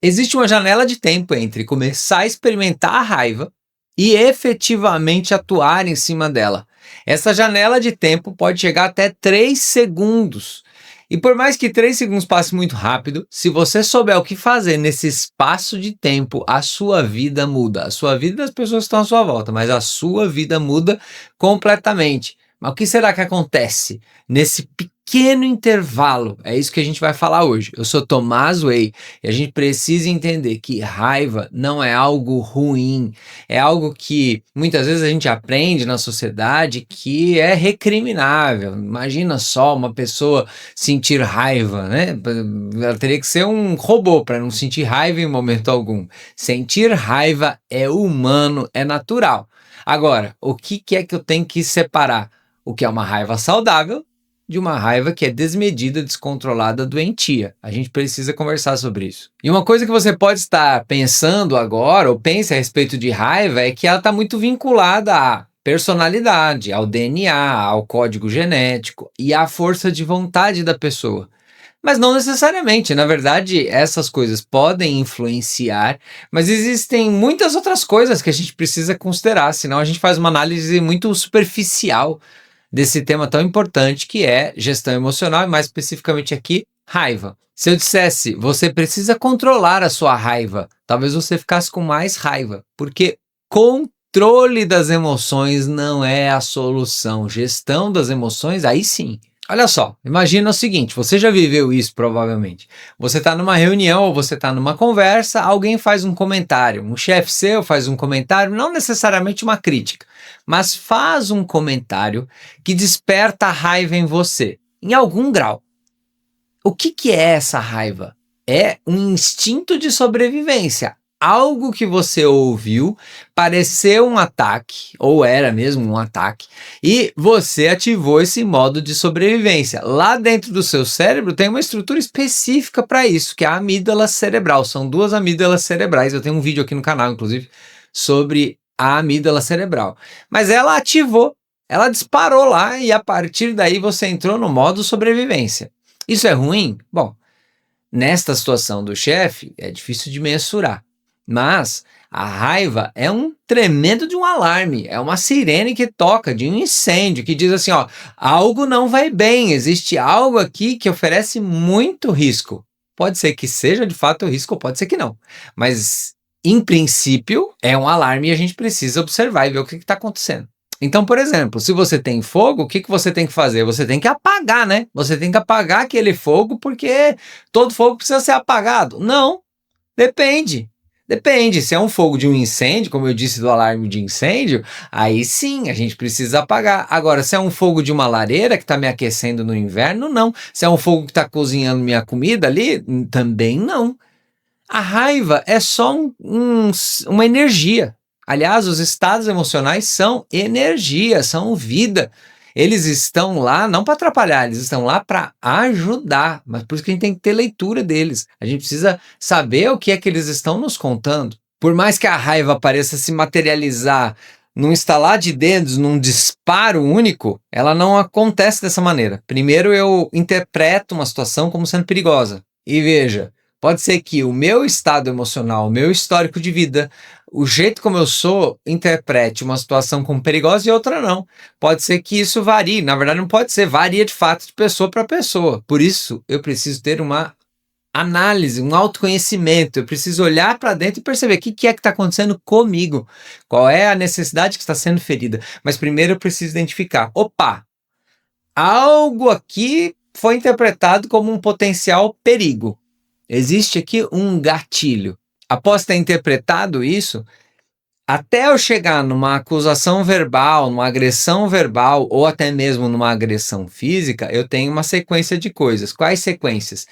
Existe uma janela de tempo entre começar a experimentar a raiva e efetivamente atuar em cima dela. Essa janela de tempo pode chegar até 3 segundos. E por mais que 3 segundos passe muito rápido, se você souber o que fazer nesse espaço de tempo, a sua vida muda. A sua vida das pessoas que estão à sua volta, mas a sua vida muda completamente. Mas o que será que acontece nesse pequeno intervalo? É isso que a gente vai falar hoje. Eu sou Tomás Way e a gente precisa entender que raiva não é algo ruim, é algo que muitas vezes a gente aprende na sociedade que é recriminável. Imagina só uma pessoa sentir raiva, né? Ela teria que ser um robô para não sentir raiva em momento algum. Sentir raiva é humano, é natural. Agora, o que é que eu tenho que separar? O que é uma raiva saudável de uma raiva que é desmedida, descontrolada, doentia. A gente precisa conversar sobre isso. E uma coisa que você pode estar pensando agora, ou pense a respeito de raiva, é que ela está muito vinculada à personalidade, ao DNA, ao código genético e à força de vontade da pessoa. Mas não necessariamente, na verdade, essas coisas podem influenciar, mas existem muitas outras coisas que a gente precisa considerar, senão a gente faz uma análise muito superficial desse tema tão importante que é gestão emocional e mais especificamente aqui, raiva. Se eu dissesse, você precisa controlar a sua raiva, talvez você ficasse com mais raiva, porque controle das emoções não é a solução. Gestão das emoções, aí sim. Olha só, imagina o seguinte, você já viveu isso provavelmente. Você está numa reunião ou você está numa conversa, alguém faz um comentário, um chefe seu faz um comentário, não necessariamente uma crítica, mas faz um comentário que desperta a raiva em você, em algum grau. O que é essa raiva? É um instinto de sobrevivência. Algo que você ouviu pareceu um ataque, ou era mesmo um ataque, e você ativou esse modo de sobrevivência. Lá dentro do seu cérebro tem uma estrutura específica para isso, que é a amígdala cerebral. São 2 amígdalas cerebrais. Eu tenho um vídeo aqui no canal, inclusive, sobre a amígdala cerebral. Mas ela ativou, ela disparou lá e a partir daí você entrou no modo sobrevivência. Isso é ruim? Bom, nesta situação do chefe é difícil de mensurar. Mas a raiva é um tremendo de um alarme, é uma sirene que toca de um incêndio, que diz assim, ó, algo não vai bem, existe algo aqui que oferece muito risco. Pode ser que seja de fato o risco, ou pode ser que não. Mas, em princípio, é um alarme e a gente precisa observar e ver o que está acontecendo. Então, por exemplo, se você tem fogo, o que você tem que fazer? Você tem que apagar, né? Você tem que apagar aquele fogo porque todo fogo precisa ser apagado. Não, depende. Depende, se é um fogo de um incêndio, como eu disse do alarme de incêndio, aí sim, a gente precisa apagar. Agora, se é um fogo de uma lareira que está me aquecendo no inverno, não. Se é um fogo que está cozinhando minha comida ali, também não. A raiva é só uma energia. Aliás, os estados emocionais são energia, são vida. Eles estão lá não para atrapalhar, eles estão lá para ajudar. Mas por isso que a gente tem que ter leitura deles. A gente precisa saber o que é que eles estão nos contando. Por mais que a raiva pareça se materializar num estalar de dedos, num disparo único, ela não acontece dessa maneira. Primeiro eu interpreto uma situação como sendo perigosa. E veja, pode ser que o meu estado emocional, o meu histórico de vida, o jeito como eu sou, interprete uma situação como perigosa e outra não. Pode ser que isso varie, na verdade não pode ser, varia de fato de pessoa para pessoa. Por isso, eu preciso ter uma análise, um autoconhecimento, eu preciso olhar para dentro e perceber o que é que está acontecendo comigo, qual é a necessidade que está sendo ferida. Mas primeiro eu preciso identificar, opa, algo aqui foi interpretado como um potencial perigo. Existe aqui um gatilho. Após ter interpretado isso, até eu chegar numa acusação verbal, numa agressão verbal ou até mesmo numa agressão física, eu tenho uma sequência de coisas. Quais sequências?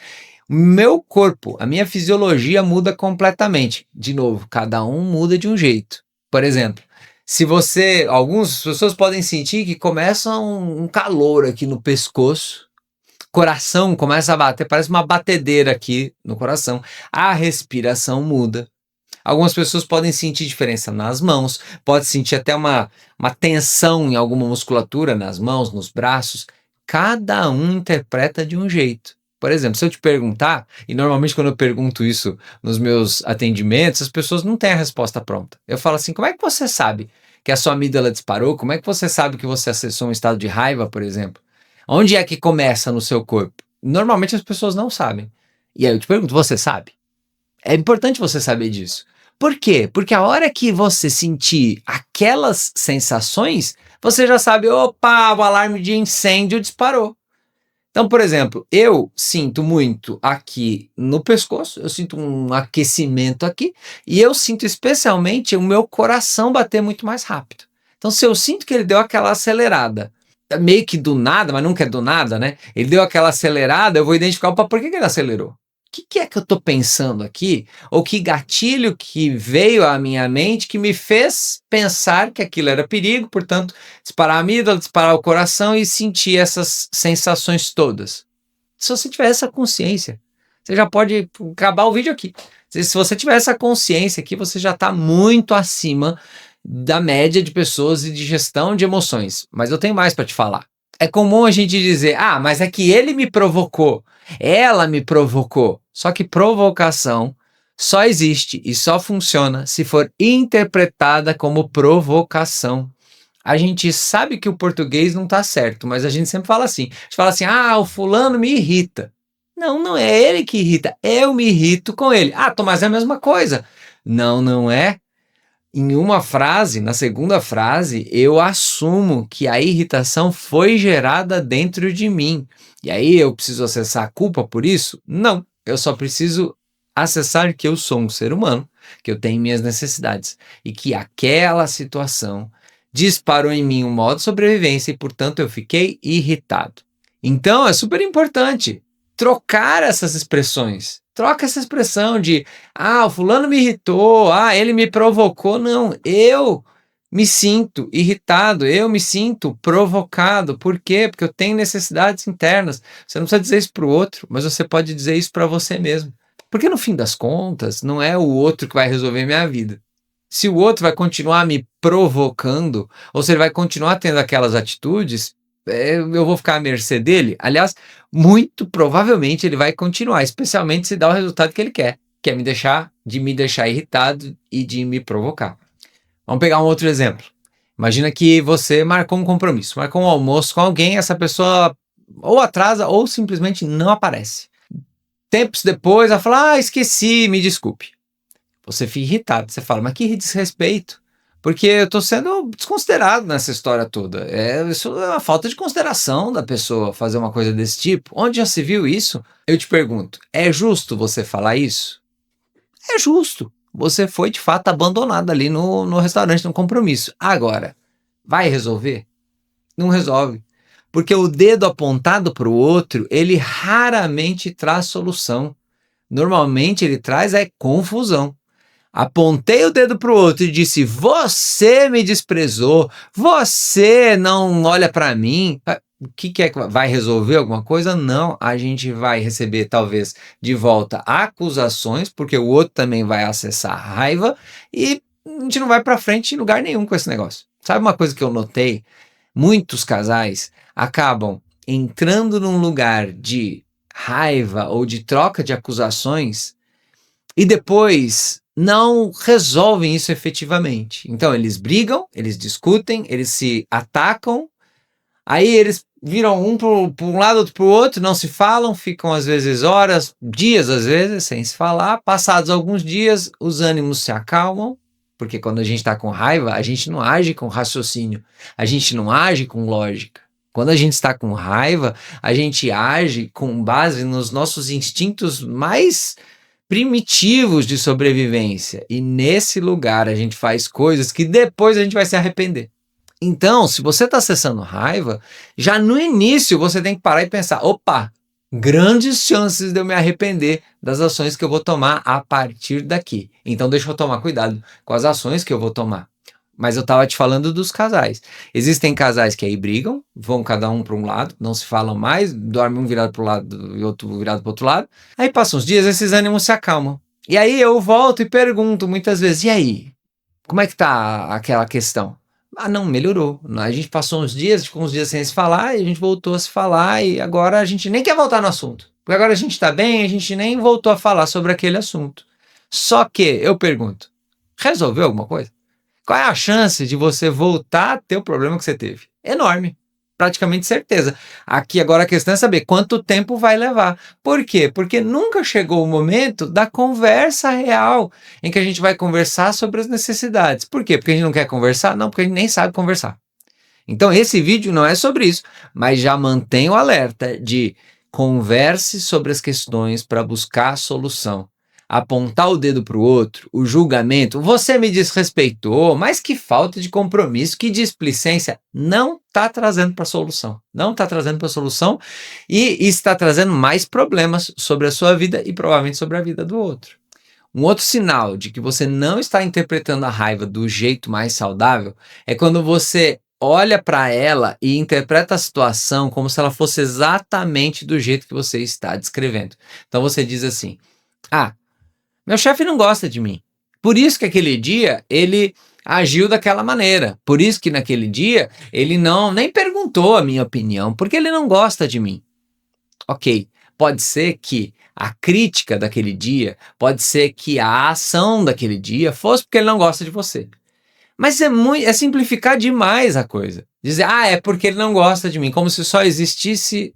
Meu corpo, a minha fisiologia muda completamente. De novo, cada um muda de um jeito. Por exemplo, algumas pessoas podem sentir que começa um calor aqui no pescoço, coração começa a bater, parece uma batedeira aqui no coração, a respiração muda. Algumas pessoas podem sentir diferença nas mãos, pode sentir até uma tensão em alguma musculatura nas mãos, nos braços. Cada um interpreta de um jeito. Por exemplo, se eu te perguntar, e normalmente quando eu pergunto isso nos meus atendimentos, as pessoas não têm a resposta pronta. Eu falo assim, como é que você sabe que a sua amígdala disparou? Como é que você sabe que você acessou um estado de raiva, por exemplo? Onde é que começa no seu corpo? Normalmente as pessoas não sabem. E aí eu te pergunto, você sabe? É importante você saber disso. Por quê? Porque a hora que você sentir aquelas sensações, você já sabe, opa, o alarme de incêndio disparou. Então, por exemplo, eu sinto muito aqui no pescoço, eu sinto um aquecimento aqui, e eu sinto especialmente o meu coração bater muito mais rápido. Então, se eu sinto que ele deu aquela acelerada, meio que do nada, mas nunca é do nada, né? Ele deu aquela acelerada, eu vou identificar, opa, por que ele acelerou? O que é que eu estou pensando aqui? Ou que gatilho que veio à minha mente que me fez pensar que aquilo era perigo, portanto, disparar a amígdala, disparar o coração e sentir essas sensações todas. Se você tiver essa consciência, você já pode acabar o vídeo aqui. Se você tiver essa consciência aqui, você já está muito acima da média de pessoas e de gestão de emoções. Mas eu tenho mais para te falar. É comum a gente dizer, mas é que ele me provocou, ela me provocou. Só que provocação só existe e só funciona se for interpretada como provocação. A gente sabe que o português não está certo, mas a gente sempre fala assim. A gente fala assim, o fulano me irrita. Não, não é ele que irrita, eu me irrito com ele. Mas é a mesma coisa. Não, não é. Em uma frase, na segunda frase, eu assumo que a irritação foi gerada dentro de mim. E aí eu preciso acessar a culpa por isso? Não, eu só preciso acessar que eu sou um ser humano, que eu tenho minhas necessidades e que aquela situação disparou em mim um modo de sobrevivência e, portanto, eu fiquei irritado. Então, é super importante trocar essas expressões. Troca essa expressão de, o fulano me irritou, ele me provocou. Não, eu me sinto irritado, eu me sinto provocado. Por quê? Porque eu tenho necessidades internas. Você não precisa dizer isso para o outro, mas você pode dizer isso para você mesmo. Porque no fim das contas, não é o outro que vai resolver minha vida. Se o outro vai continuar me provocando, ou se ele vai continuar tendo aquelas atitudes, eu vou ficar à mercê dele. Aliás, muito provavelmente ele vai continuar, especialmente se dá o resultado que ele quer, que é me deixar irritado e de me provocar. Vamos pegar um outro exemplo. Imagina que você marcou um compromisso, marcou um almoço com alguém, essa pessoa ou atrasa ou simplesmente não aparece. Tempos depois, ela fala, esqueci, me desculpe. Você fica irritado, você fala, mas que desrespeito. Porque eu estou sendo desconsiderado nessa história toda. Isso é uma falta de consideração da pessoa fazer uma coisa desse tipo. Onde já se viu isso? Eu te pergunto, é justo você falar isso? É justo. Você foi, de fato, abandonado ali no restaurante, no compromisso. Agora, vai resolver? Não resolve. Porque o dedo apontado para o outro, ele raramente traz solução. Normalmente ele traz confusão. Apontei o dedo para o outro e disse, você me desprezou, você não olha para mim. O que é que vai resolver alguma coisa? Não, a gente vai receber talvez de volta acusações, porque o outro também vai acessar a raiva e a gente não vai para frente em lugar nenhum com esse negócio. Sabe uma coisa que eu notei? Muitos casais acabam entrando num lugar de raiva ou de troca de acusações e depois não resolvem isso efetivamente. Então eles brigam, eles discutem, eles se atacam, aí eles viram um para um lado, outro para o outro, não se falam, ficam às vezes horas, dias às vezes, sem se falar. Passados alguns dias, os ânimos se acalmam, porque quando a gente está com raiva, a gente não age com raciocínio, a gente não age com lógica. Quando a gente está com raiva, a gente age com base nos nossos instintos mais primitivos de sobrevivência. E nesse lugar a gente faz coisas que depois a gente vai se arrepender. Então, se você está acessando raiva, já no início você tem que parar e pensar, opa, grandes chances de eu me arrepender das ações que eu vou tomar a partir daqui. Então deixa eu tomar cuidado com as ações que eu vou tomar. Mas eu estava te falando dos casais. Existem casais que aí brigam, vão cada um para um lado, não se falam mais, dormem um virado para o lado e outro virado para o outro lado. Aí passam uns dias, esses ânimos se acalmam. E aí eu volto e pergunto muitas vezes, e aí? Como é que tá aquela questão? Não, melhorou. A gente passou uns dias, ficou uns dias sem se falar, e a gente voltou a se falar, e agora a gente nem quer voltar no assunto. Porque agora a gente está bem, a gente nem voltou a falar sobre aquele assunto. Só que, eu pergunto, resolveu alguma coisa? Qual é a chance de você voltar a ter o problema que você teve? Enorme. Praticamente certeza. Aqui agora a questão é saber quanto tempo vai levar. Por quê? Porque nunca chegou o momento da conversa real, em que a gente vai conversar sobre as necessidades. Por quê? Porque a gente não quer conversar? Não, porque a gente nem sabe conversar. Então esse vídeo não é sobre isso, mas já mantém o alerta de converse sobre as questões para buscar a solução. Apontar o dedo para o outro, o julgamento, você me desrespeitou, mas que falta de compromisso, que displicência, não está trazendo para a solução. Não está trazendo para a solução e está trazendo mais problemas sobre a sua vida e provavelmente sobre a vida do outro. Um outro sinal de que você não está interpretando a raiva do jeito mais saudável é quando você olha para ela e interpreta a situação como se ela fosse exatamente do jeito que você está descrevendo. Então você diz assim: ah, meu chefe não gosta de mim. Por isso que aquele dia ele agiu daquela maneira. Por isso que naquele dia ele não nem perguntou a minha opinião, porque ele não gosta de mim. Ok, pode ser que a crítica daquele dia, pode ser que a ação daquele dia fosse porque ele não gosta de você. Mas é simplificar demais a coisa. Dizer, é porque ele não gosta de mim, como se só existisse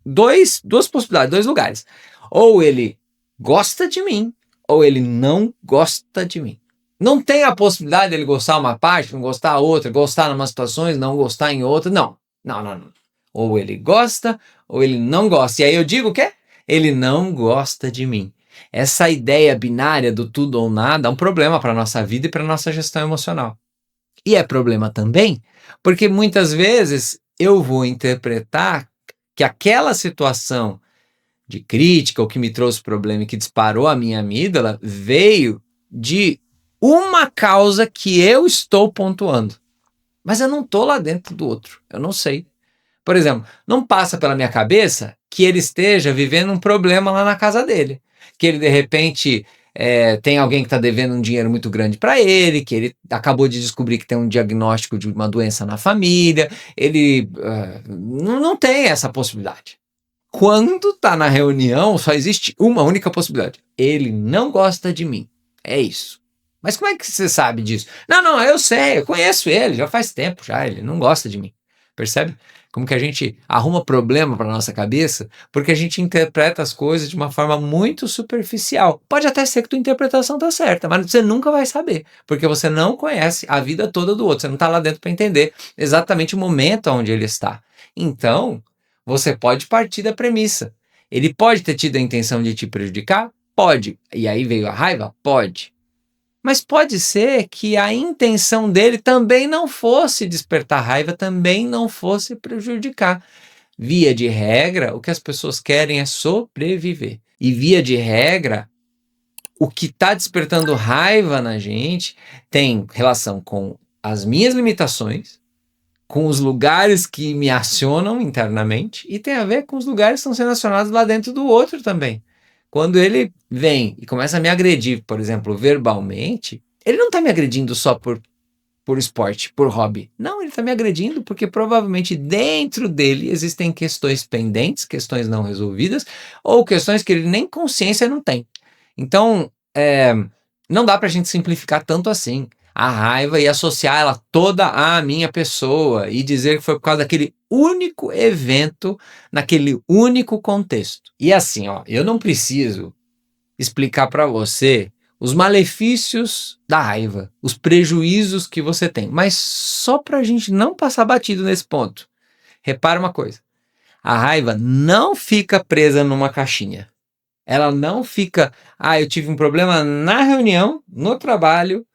duas possibilidades, dois lugares. Ou ele gosta de mim, ou ele não gosta de mim. Não tem a possibilidade dele gostar uma parte, não gostar a outra, gostar em umas situações, não gostar em outra. Não. Ou ele gosta, ou ele não gosta. E aí eu digo o quê? Ele não gosta de mim. Essa ideia binária do tudo ou nada é um problema para a nossa vida e para a nossa gestão emocional. E é problema também porque muitas vezes eu vou interpretar que aquela situação de crítica, ou que me trouxe problema e que disparou a minha amígdala, veio de uma causa que eu estou pontuando. Mas eu não estou lá dentro do outro, eu não sei. Por exemplo, não passa pela minha cabeça que ele esteja vivendo um problema lá na casa dele. Que ele, de repente, tem alguém que está devendo um dinheiro muito grande para ele, que ele acabou de descobrir que tem um diagnóstico de uma doença na família. Ele não tem essa possibilidade. Quando está na reunião, só existe uma única possibilidade. Ele não gosta de mim. É isso. Mas como é que você sabe disso? Não, eu sei, eu conheço ele, já faz tempo já, ele não gosta de mim. Percebe? Como que a gente arruma problema para nossa cabeça porque a gente interpreta as coisas de uma forma muito superficial. Pode até ser que tua interpretação tá certa, mas você nunca vai saber, porque você não conhece a vida toda do outro, você não está lá dentro para entender exatamente o momento onde ele está. Então, você pode partir da premissa. Ele pode ter tido a intenção de te prejudicar? Pode. E aí veio a raiva? Pode. Mas pode ser que a intenção dele também não fosse despertar raiva, também não fosse prejudicar. Via de regra, o que as pessoas querem é sobreviver. E via de regra, o que está despertando raiva na gente tem relação com as minhas limitações, com os lugares que me acionam internamente e tem a ver com os lugares que estão sendo acionados lá dentro do outro também. Quando ele vem e começa a me agredir, por exemplo, verbalmente, ele não está me agredindo só por esporte, por hobby. Não, ele está me agredindo porque provavelmente dentro dele existem questões pendentes, questões não resolvidas, ou questões que ele nem consciência não tem. Então, não dá para a gente simplificar tanto assim a raiva e associar ela toda à minha pessoa e dizer que foi por causa daquele único evento, naquele único contexto. E assim, eu não preciso explicar para você os malefícios da raiva, os prejuízos que você tem, mas só para a gente não passar batido nesse ponto, repara uma coisa, a raiva não fica presa numa caixinha. Ela não fica, eu tive um problema na reunião, no trabalho,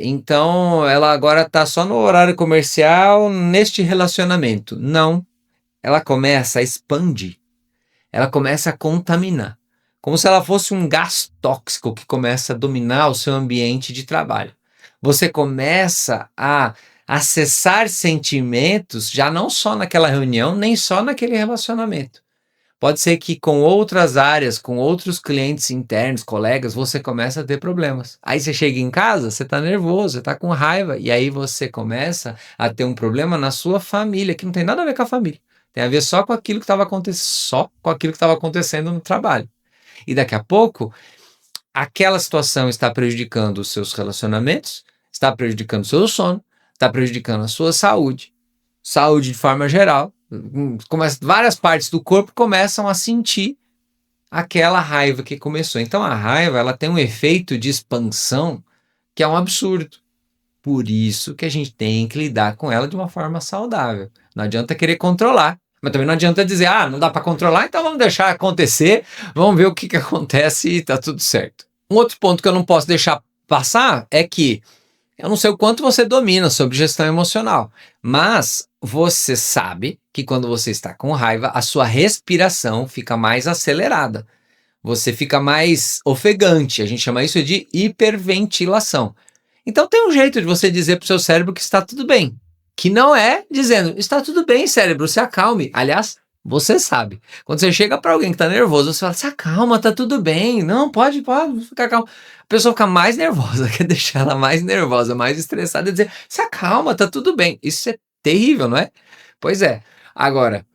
então ela agora está só no horário comercial, neste relacionamento. Não, ela começa a expandir, ela começa a contaminar, como se ela fosse um gás tóxico que começa a dominar o seu ambiente de trabalho. Você começa a acessar sentimentos já não só naquela reunião, nem só naquele relacionamento. Pode ser que com outras áreas, com outros clientes internos, colegas, você começa a ter problemas. Aí você chega em casa, você está nervoso, você está com raiva, e aí você começa a ter um problema na sua família, que não tem nada a ver com a família. Tem a ver só com aquilo que estava acontecendo no trabalho. E daqui a pouco, aquela situação está prejudicando os seus relacionamentos, está prejudicando o seu sono, está prejudicando a sua saúde de forma geral. Várias partes do corpo começam a sentir aquela raiva que começou. Então a raiva, ela tem um efeito de expansão que é um absurdo. Por isso que a gente tem que lidar com ela de uma forma saudável. Não adianta querer controlar, mas também não adianta dizer, não dá para controlar, então vamos deixar acontecer, vamos ver o que acontece e tá tudo certo. Um outro ponto que eu não posso deixar passar é que eu não sei o quanto você domina sobre gestão emocional, mas você sabe que quando você está com raiva, a sua respiração fica mais acelerada. Você fica mais ofegante. A gente chama isso de hiperventilação. Então tem um jeito de você dizer para o seu cérebro que está tudo bem. Que não é dizendo, está tudo bem, cérebro, se acalme. Aliás, você sabe. Quando você chega para alguém que está nervoso, você fala, se acalma, tá tudo bem. Não, pode ficar calmo. A pessoa fica mais nervosa, quer deixar ela mais nervosa, mais estressada e dizer, se acalma, tá tudo bem. Isso é terrível, não é? Pois é. Agora,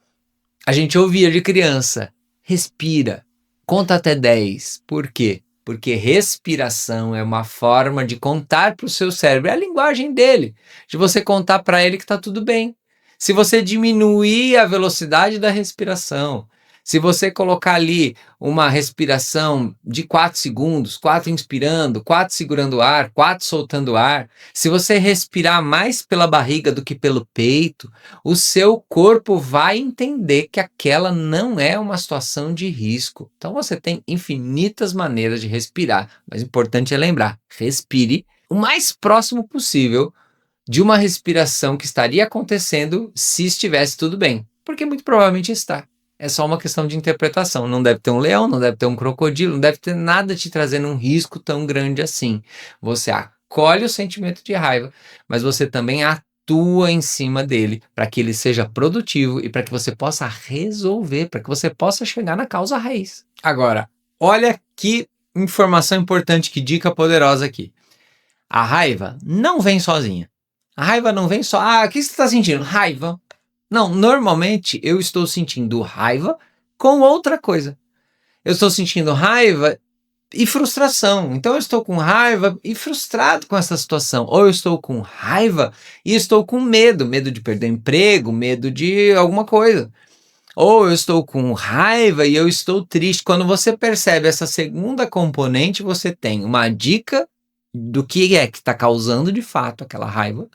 a gente ouvia de criança, respira, conta até 10. Por quê? Porque respiração é uma forma de contar para o seu cérebro, é a linguagem dele, de você contar para ele que está tudo bem. Se você diminuir a velocidade da respiração, se você colocar ali uma respiração de 4 segundos, 4 inspirando, 4 segurando o ar, 4 soltando o ar, se você respirar mais pela barriga do que pelo peito, o seu corpo vai entender que aquela não é uma situação de risco. Então você tem infinitas maneiras de respirar, mas o importante é lembrar, respire o mais próximo possível de uma respiração que estaria acontecendo se estivesse tudo bem, porque muito provavelmente está. É só uma questão de interpretação. Não deve ter um leão, não deve ter um crocodilo, não deve ter nada te trazendo um risco tão grande assim. Você acolhe o sentimento de raiva, mas você também atua em cima dele para que ele seja produtivo e para que você possa resolver, para que você possa chegar na causa raiz. Agora, olha que informação importante, que dica poderosa aqui. A raiva não vem sozinha. A raiva não vem só, o que você está sentindo? Raiva. Não, normalmente eu estou sentindo raiva com outra coisa. Eu estou sentindo raiva e frustração. Então eu estou com raiva e frustrado com essa situação. Ou eu estou com raiva e estou com medo de perder emprego, medo de alguma coisa. Ou eu estou com raiva e eu estou triste. Quando você percebe essa segunda componente, você tem uma dica do que é que está causando de fato aquela raiva.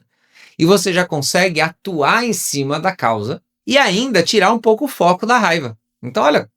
E você já consegue atuar em cima da causa e ainda tirar um pouco o foco da raiva. Então, olha,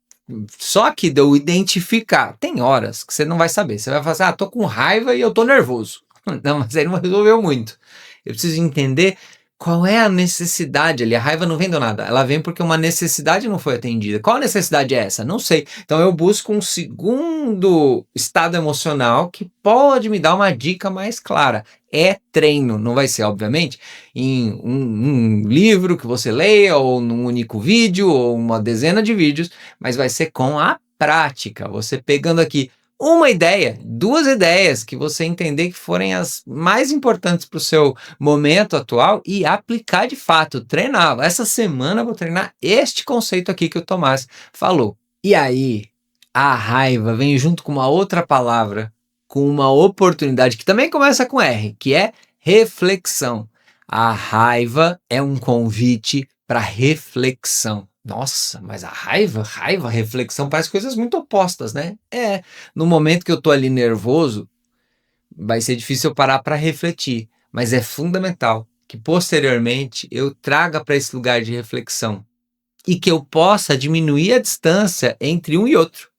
só que de eu identificar, tem horas que você não vai saber. Você vai falar assim, tô com raiva e eu tô nervoso. Não, mas aí não resolveu muito. Eu preciso entender qual é a necessidade ali. A raiva não vem do nada, ela vem porque uma necessidade não foi atendida. Qual necessidade é essa? Não sei. Então eu busco um segundo estado emocional que pode me dar uma dica mais clara. É treino, não vai ser, obviamente, em um livro que você leia, ou num único vídeo, ou uma dezena de vídeos, mas vai ser com a prática. Você pegando aqui uma ideia, 2 ideias que você entender que forem as mais importantes para o seu momento atual e aplicar de fato, treinar. Essa semana eu vou treinar este conceito aqui que o Tomás falou. E aí, a raiva vem junto com uma outra palavra, com uma oportunidade que também começa com R, que é reflexão. A raiva é um convite para reflexão. Nossa, mas a raiva, reflexão, parece coisas muito opostas, né? No momento que eu tô ali nervoso, vai ser difícil eu parar para refletir, mas é fundamental que posteriormente eu traga para esse lugar de reflexão e que eu possa diminuir a distância entre um e outro,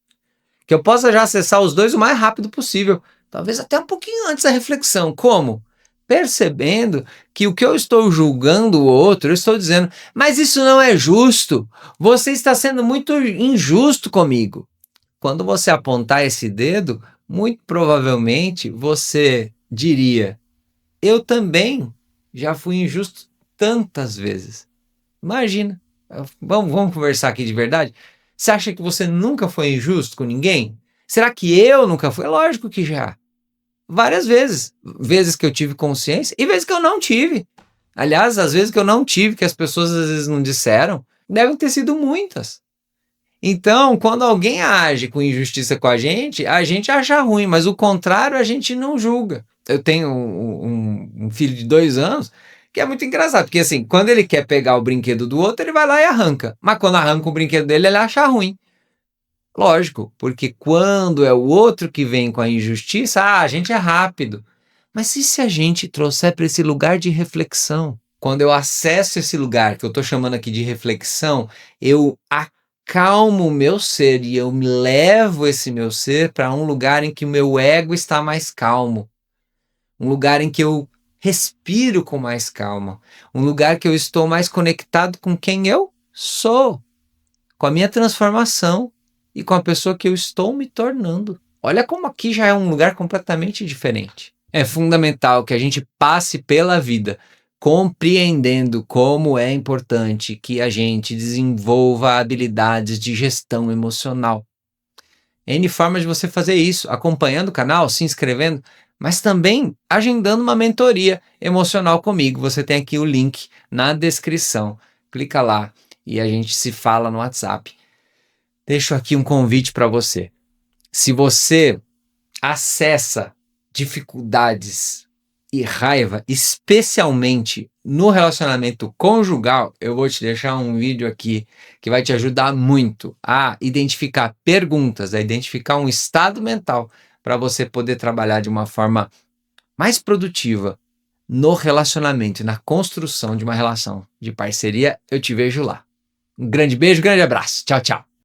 que eu possa já acessar os dois o mais rápido possível, talvez até um pouquinho antes da reflexão. Como? Percebendo que o que eu estou julgando o outro, eu estou dizendo, mas isso não é justo, você está sendo muito injusto comigo. Quando você apontar esse dedo, muito provavelmente você diria, eu também já fui injusto tantas vezes. Imagina, vamos conversar aqui de verdade? Você acha que você nunca foi injusto com ninguém? Será que eu nunca fui? É lógico que já. Várias vezes. Vezes que eu tive consciência e vezes que eu não tive. Aliás, às vezes que eu não tive, que as pessoas às vezes não disseram, Devem ter sido muitas. Então, quando alguém age com injustiça com a gente acha ruim, mas o contrário a gente não julga. Eu tenho um filho de 2 anos que é muito engraçado, porque assim, quando ele quer pegar o brinquedo do outro, ele vai lá e arranca. Mas quando arranca o brinquedo dele, ele acha ruim. Lógico, porque quando é o outro que vem com a injustiça, a gente é rápido. Mas e se a gente trouxer para esse lugar de reflexão? Quando eu acesso esse lugar, que eu estou chamando aqui de reflexão, eu acalmo o meu ser e eu me levo esse meu ser para um lugar em que o meu ego está mais calmo, um lugar em que eu respiro com mais calma, um lugar que eu estou mais conectado com quem eu sou, com a minha transformação e com a pessoa que eu estou me tornando. Olha como aqui já é um lugar completamente diferente. É fundamental que a gente passe pela vida compreendendo como é importante que a gente desenvolva habilidades de gestão emocional. N formas de você fazer isso, acompanhando o canal, se inscrevendo, mas também agendando uma mentoria emocional comigo. Você tem aqui o link na descrição. Clica lá e a gente se fala no WhatsApp. Deixo aqui um convite para você. Se você acessa dificuldades e raiva, especialmente no relacionamento conjugal, eu vou te deixar um vídeo aqui que vai te ajudar muito a identificar perguntas, a identificar um estado mental para você poder trabalhar de uma forma mais produtiva no relacionamento e na construção de uma relação de parceria. Eu te vejo lá. Um grande beijo, grande abraço. Tchau, tchau.